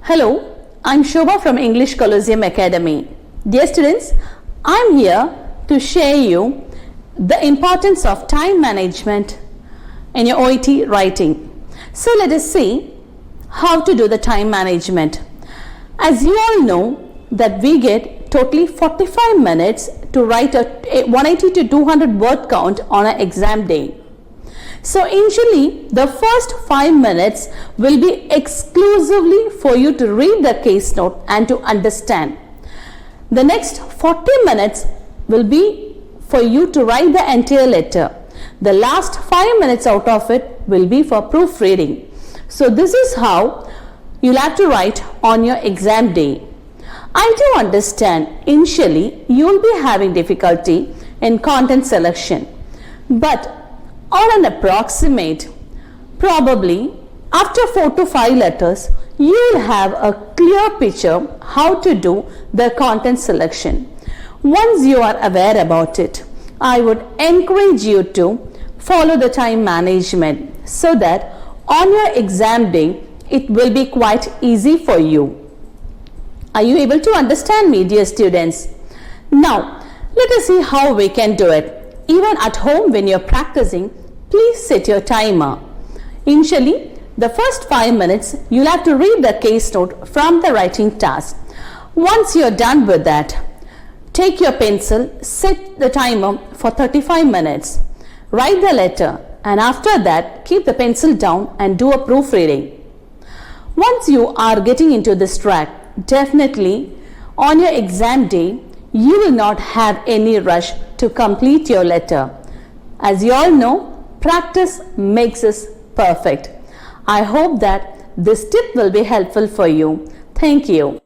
Hello, I'm Shoba from English Coliseum Academy. Dear students, I'm here to share you the importance of time management in your OET writing. So let us see how to do the time management. As you all know that we get totally 45 minutes to write a 180 to 200 word count on an exam day. So initially, the first 5 minutes will be exclusively for you to read the case note and to understand. The next 40 minutes will be for you to write the entire letter. The last 5 minutes out of it will be for proofreading. So this is how you'll have to write on your exam day. I do understand initially you'll be having difficulty in content selection, but on an approximate, probably after 4 to 5 letters, you will have a clear picture how to do the content selection. Once you are aware about it, I would encourage you to follow the time management so that on your exam day, it will be quite easy for you. Are you able to understand me, dear students? Now, let us see how we can do it. Even at home when you're practicing, please set your timer. Initially, the first 5 minutes, you'll have to read the case note from the writing task. Once you're done with that, take your pencil, set the timer for 35 minutes. Write the letter, and after that, keep the pencil down and do a proofreading. Once you are getting into this track, definitely on your exam day, you will not have any rush to complete your letter. As you all know, practice makes us perfect. I hope that this tip will be helpful for you. Thank you.